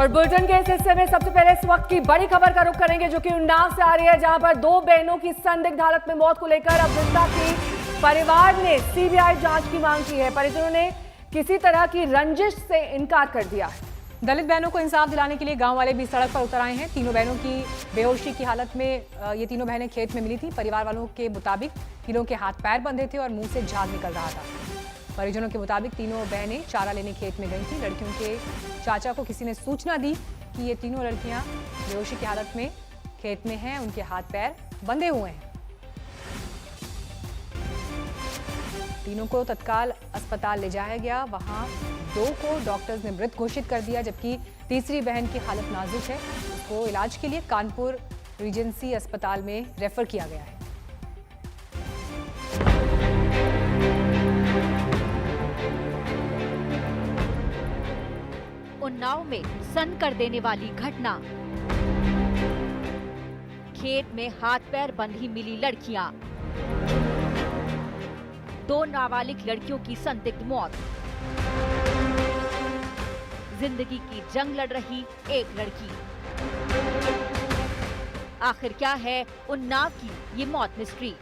और बुलेटिन के इस हिस्से में सबसे पहले इस वक्त की बड़ी खबर का रुख करेंगे जो कि उन्नाव से आ रही है, जहां पर दो बहनों की संदिग्ध हालत में मौत को लेकर अब वृंदा की परिवार ने सीबीआई जांच की मांग की है। परिजनों ने किसी तरह की रंजिश से इनकार कर दिया है। दलित बहनों को इंसाफ दिलाने के लिए गांव वाले भी सड़क पर उतर आए हैं। तीनों बहनों की बेहोशी की हालत में ये तीनों बहनें खेत में मिली थी। परिवार वालों के मुताबिक तीनों के हाथ पैर बंधे थे और मुंह से झाग निकल रहा था। परिजनों के मुताबिक तीनों बहनें चारा लेने खेत में गई थी। लड़कियों के चाचा को किसी ने सूचना दी कि ये तीनों लड़कियां बेहोशी की हालत में खेत में हैं, उनके हाथ पैर बंधे हुए हैं। तीनों को तत्काल अस्पताल ले जाया गया। वहां दो को डॉक्टर्स ने मृत घोषित कर दिया, जबकि तीसरी बहन की हालत नाजुक है। उसको इलाज के लिए कानपुर रीजेंसी अस्पताल में रेफर किया गया है। उन्नाव में सन्न कर देने वाली घटना। खेत में हाथ पैर बंधी मिली लड़कियां। दो नाबालिग लड़कियों की संदिग्ध मौत। जिंदगी की जंग लड़ रही एक लड़की। आखिर क्या है उन्नाव की ये मौत मिस्ट्री?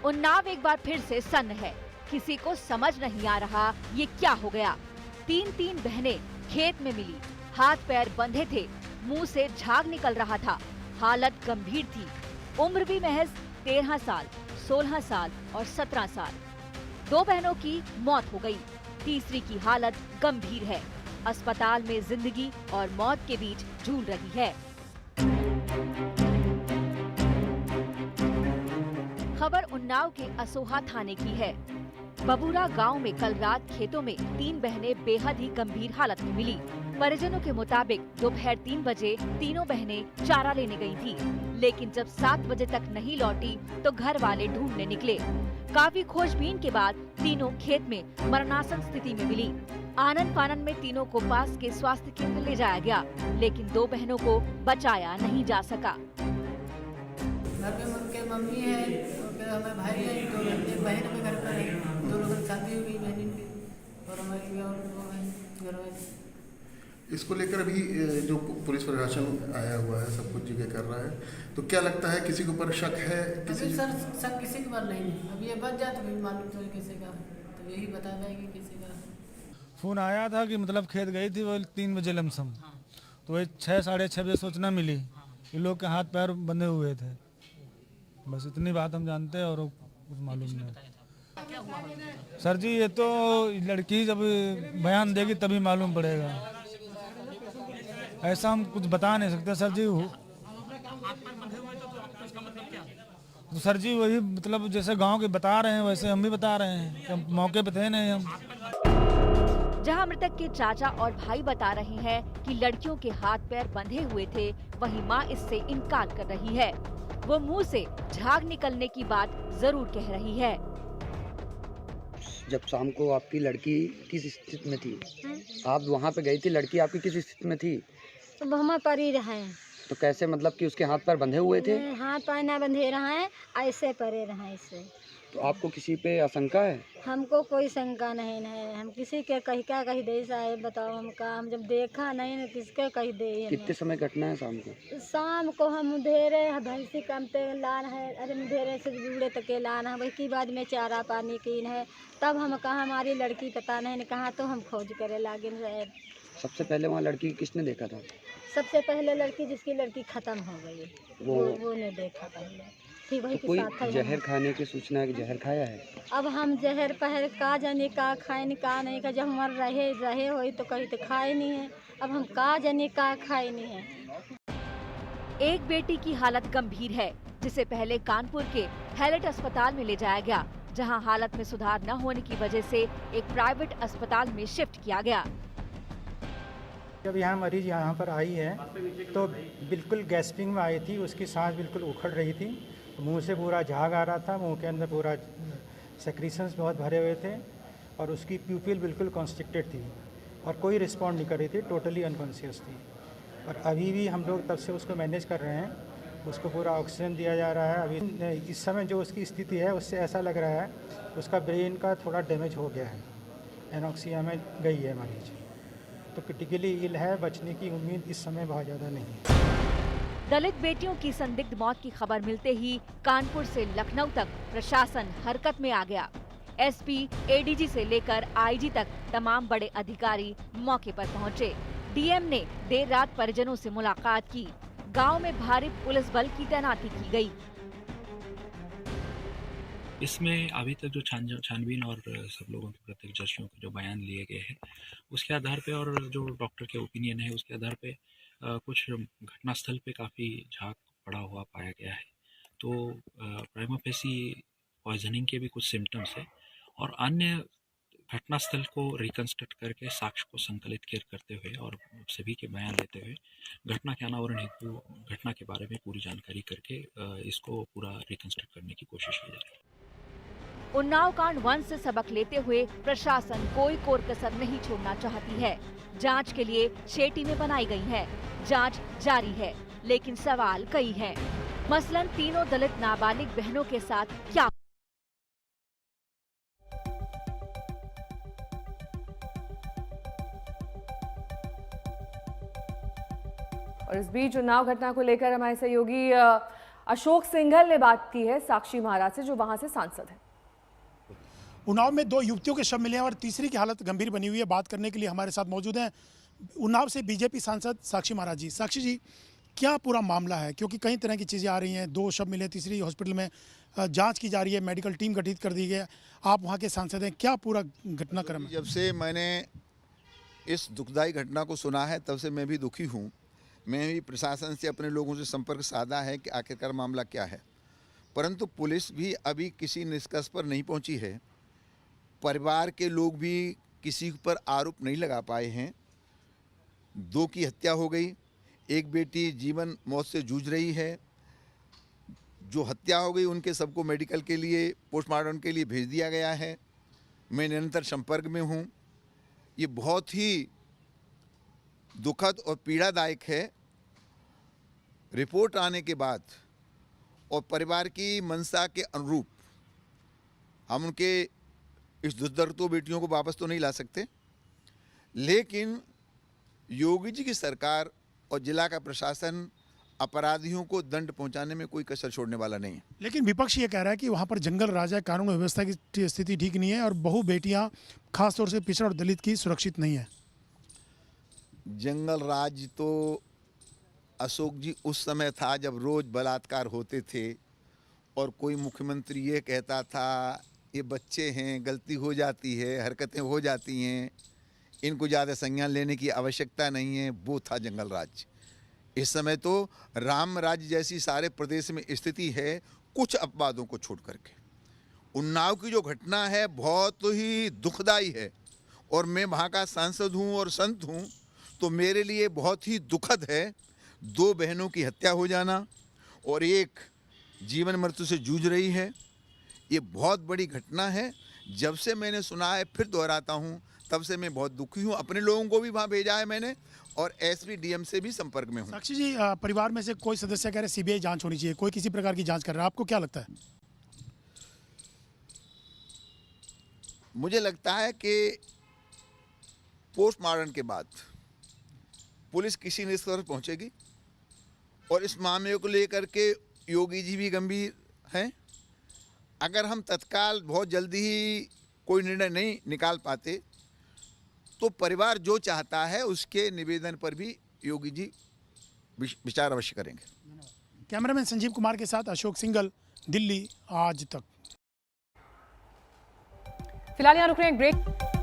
उन्नाव एक बार फिर से सन्न है। किसी को समझ नहीं आ रहा ये क्या हो गया। तीन बहनें खेत में मिली, हाथ पैर बंधे थे, मुंह से झाग निकल रहा था, हालत गंभीर थी। उम्र भी महज 13 साल, 16 साल और 17 साल। दो बहनों की मौत हो गई, तीसरी की हालत गंभीर है। अस्पताल में जिंदगी और मौत के बीच झूल रही है। खबर उन्नाव के असोहा थाने की है। बबूरा गांव में कल रात खेतों में तीन बहनें बेहद ही गंभीर हालत में मिली। परिजनों के मुताबिक दोपहर 3 बजे तीनों बहनें चारा लेने गई थी, लेकिन जब 7 बजे तक नहीं लौटी तो घर वाले ढूंढने निकले। काफी खोजबीन के बाद तीनों खेत में मरणासन स्थिति में मिली। आनन फानन में तीनों को पास के स्वास्थ्य केंद्र ले जाया गया, लेकिन दो बहनों को बचाया नहीं जा सका। घर पे उनके मम्मी है, फिर हमारे भाई है, दो एक बहन के घर पर है, दो लोगों की शादी हुई बहन की, और हमारी और वो है घर वाले। इसको लेकर अभी जो पुलिस प्रशासन आया हुआ है, सब कुछ जगह कर रहा है, तो क्या लगता है किसी के ऊपर शक है? किसी सर शक किसी के ऊपर नहीं है। अभी ये बच जाए तो भी मालूम तो किसी का, तो यही बता पाएगी किसी का। फ़ोन आया था कि मतलब खेत गई थी वो 3 बजे लमसम, तो वही 6 साढ़े 6 बजे सूचना मिली कि लोग के हाथ पैर बंधे हुए थे। बस इतनी बात हम जानते हैं और कुछ मालूम नहीं। सर जी ये तो लड़की जब बयान देगी तभी मालूम पड़ेगा, ऐसा हम कुछ बता नहीं सकते सर जी। तो सर जी वही मतलब जैसे गांव के बता रहे हैं वैसे हम भी बता रहे हैं कि हम मौके पे थे नहीं। हम जहां मृतक के चाचा और भाई बता रहे हैं कि लड़कियों के हाथ पैर बंधे हुए थे, वहीं मां इससे इनकार कर रही है। वो मुंह से झाग निकलने की बात जरूर कह रही है। जब शाम को आपकी लड़की किस स्थिति में थी? आप वहाँ पे गई थी, लड़की आपकी किस स्थिति में थी? तो हम परी रहे। तो कैसे मतलब कि उसके हाथ पैर बंधे हुए थे? हाथ पैर ना बंधे रहे, ऐसे परे रहे ऐसे। तो आपको किसी पे आशंका है? हमको कोई शंका नहीं है। हम किसी के कही दे साहब बताओ हमका, हम जब देखा नहीं ना किसके कही दे। कितने समय घटना है शाम को? शाम को हम धेरे भैंसी कमते लान है, अरे धेरे से बूढ़े तक के लान है, वही की बाद में चारा पानी कीन है। तब हम कहा हमारी लड़की पता नहीं कहाँ, तो हम खोज करे लागे रहे। सबसे पहले वहाँ लड़की किसने देखा था? सबसे पहले लड़की जिसकी लड़की खत्म हो गई वो ने देखा पहले। फिर वही तो कोई जहर खाने की सूचना है कि जहर खाया है? अब हम जहर पहर का जाने का खाए नहीं का नहीं का, जब हमारे रहे हो तो कहीं तो खाए नहीं है। अब हम का जाने का खाए नहीं है। एक बेटी की हालत गंभीर है, जिसे पहले कानपुर के हैलेट अस्पताल में ले जाया गया, जहां हालत में सुधार न होने की वजह से एक प्राइवेट अस्पताल में शिफ्ट किया गया। जब यहाँ मरीज यहाँ पर आई है तो बिल्कुल गैस्पिंग में आई थी, उसकी सांस बिल्कुल उखड़ रही थी, मुंह से पूरा झाग आ रहा था, मुंह के अंदर पूरा सेक्रीशंस बहुत भरे हुए थे और उसकी प्यूपिल बिल्कुल कॉन्स्ट्रिक्टेड थी और कोई रिस्पॉन्ड नहीं कर रही थी, टोटली अनकॉन्शियस थी। और अभी भी हम लोग तब से उसको मैनेज कर रहे हैं, उसको पूरा ऑक्सीजन दिया जा रहा है। अभी इस समय जो उसकी स्थिति है उससे ऐसा लग रहा है उसका ब्रेन का थोड़ा डैमेज हो गया है एनोक्सिया में गई है मरीज। तो क्रिटिकली इल है, बचने की उम्मीद इस समय बहुत ज़्यादा नहीं है। दलित बेटियों की संदिग्ध मौत की खबर मिलते ही कानपुर से लखनऊ तक प्रशासन हरकत में आ गया। एसपी, एडीजी से लेकर आईजी तक तमाम बड़े अधिकारी मौके पर पहुंचे। डीएम ने देर रात परिजनों से मुलाकात की। गांव में भारी पुलिस बल की तैनाती की गई। इसमें अभी तक जो छानबीन और सब लोगों के प्रत्यक्षदर्शियों के जो बयान लिए गए हैं उसके आधार पे और जो डॉक्टर के ओपिनियन है उसके आधार पे कुछ घटनास्थल पे काफ़ी झाग पड़ा हुआ पाया गया है। तो प्राइमा फेसी पॉइजनिंग के भी कुछ सिम्टम्स है और अन्य घटनास्थल को रिकंस्ट्रक्ट करके साक्ष्य को संकलित करते हुए और सभी के बयान लेते हुए घटना के अनावरण हेतु घटना के बारे में पूरी जानकारी करके इसको पूरा रिकंस्ट्रक्ट करने की कोशिश की जा रही है। उन्नाव कांड 1 से सबक लेते हुए प्रशासन कोई कोर कसर नहीं छोड़ना चाहती है। जांच के लिए 6 टीमें बनाई गई हैं। जांच जारी है, लेकिन सवाल कई हैं। मसलन तीनों दलित नाबालिग बहनों के साथ क्या। और इस बीच उन्नाव घटना को लेकर हमारे सहयोगी अशोक सिंघल ने बात की है साक्षी महाराज से, जो वहां से सांसद है। उन्नाव में 2 युवतियों के शव मिले हैं और तीसरी की हालत गंभीर बनी हुई है। बात करने के लिए हमारे साथ मौजूद हैं उन्नाव से बीजेपी सांसद साक्षी महाराज जी। साक्षी जी, क्या पूरा मामला है? क्योंकि कई तरह की चीज़ें आ रही हैं। 2 शव मिले, तीसरी हॉस्पिटल में जांच की जा रही है, मेडिकल टीम गठित कर दी गई। आप वहाँ के सांसद हैं, क्या पूरा घटनाक्रम है? जब से मैंने इस दुखदायी घटना को सुना है तब से मैं भी दुखी हूँ। मैं भी प्रशासन से अपने लोगों से संपर्क साधा है कि आखिरकार मामला क्या है, परंतु पुलिस भी अभी किसी निष्कर्ष पर नहीं पहुँची है। परिवार के लोग भी किसी पर आरोप नहीं लगा पाए हैं। 2 की हत्या हो गई, एक बेटी जीवन मौत से जूझ रही है। जो हत्या हो गई उनके सबको मेडिकल के लिए, पोस्टमार्टम के लिए भेज दिया गया है। मैं निरंतर संपर्क में हूँ। ये बहुत ही दुखद और पीड़ादायक है। रिपोर्ट आने के बाद और परिवार की मंशा के अनुरूप हम उनके इस दुर्दर्तो बेटियों को वापस तो नहीं ला सकते, लेकिन योगी जी की सरकार और जिला का प्रशासन अपराधियों को दंड पहुंचाने में कोई कसर छोड़ने वाला नहीं है। लेकिन विपक्ष ये कह रहा है कि वहाँ पर जंगल राज है, कानून व्यवस्था की स्थिति ठीक नहीं है और बहु बेटियाँ खासतौर से पिछड़ा और दलित की सुरक्षित नहीं है। जंगल राज तो अशोक जी उस समय था जब रोज बलात्कार होते थे और कोई मुख्यमंत्री ये कहता था ये बच्चे हैं, गलती हो जाती है, हरकतें हो जाती हैं, इनको ज़्यादा संज्ञान लेने की आवश्यकता नहीं है। वो था जंगल राज। इस समय तो राम राज्य जैसी सारे प्रदेश में स्थिति है, कुछ अपवादों को छोड़ करके। उन्नाव की जो घटना है बहुत ही दुखदाई है और मैं वहाँ का सांसद हूँ और संत हूँ, तो मेरे लिए बहुत ही दुखद है। 2 बहनों की हत्या हो जाना और एक जीवन मृत्यु से जूझ रही है। ये बहुत बड़ी घटना है। जब से मैंने सुना है, फिर दोहराता हूँ, तब से मैं बहुत दुखी हूँ। अपने लोगों को भी वहाँ भेजा है मैंने और एसपी डीएम से भी संपर्क में हूँ। साक्षी जी, परिवार में से कोई सदस्य कह रहे सीबीआई जांच होनी चाहिए, कोई किसी प्रकार की जांच कर रहा है, आपको क्या लगता है? मुझे लगता है कि पोस्टमार्टम के बाद पुलिस किसी निष्कर्ष पर पहुँचेगी और इस मामले को लेकर के योगी जी भी गंभीर हैं। अगर हम तत्काल बहुत जल्दी ही कोई निर्णय नहीं निकाल पाते तो परिवार जो चाहता है उसके निवेदन पर भी योगी जी विचार अवश्य करेंगे। कैमरामैन संजीव कुमार के साथ अशोक सिंघल, दिल्ली आज तक। फिलहाल यहाँ रुक रहे हैं, ब्रेक।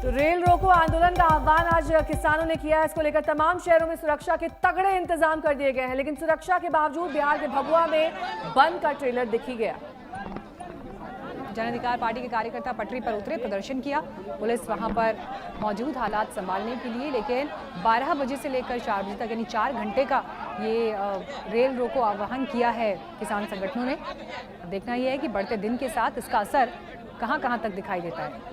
तो रेल रोको आंदोलन का आह्वान आज किसानों ने किया है। इसको लेकर तमाम शहरों में सुरक्षा के तगड़े इंतजाम कर दिए गए हैं, लेकिन सुरक्षा के बावजूद बिहार के भभुआ में बंद का ट्रेलर दिखी गया। जन अधिकार पार्टी के कार्यकर्ता पटरी पर उतरे, प्रदर्शन किया। पुलिस वहां पर मौजूद हालात संभालने के लिए, लेकिन 12 बजे से लेकर 4 बजे तक यानी 4 घंटे का ये रेल रोको आह्वान किया है किसान संगठनों ने। देखना यह है कि बढ़ते दिन के साथ इसका असर कहां-कहां तक दिखाई देता है।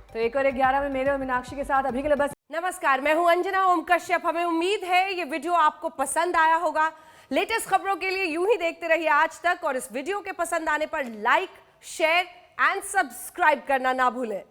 तो 1 और 11 में मेरे और मीनाक्षी के साथ अभी के लिए बस। नमस्कार, मैं हूं अंजना ओम कश्यप। हमें उम्मीद है ये वीडियो आपको पसंद आया होगा। लेटेस्ट खबरों के लिए यूं ही देखते रहिए आज तक, और इस वीडियो के पसंद आने पर लाइक, शेयर एंड सब्सक्राइब करना ना भूलें।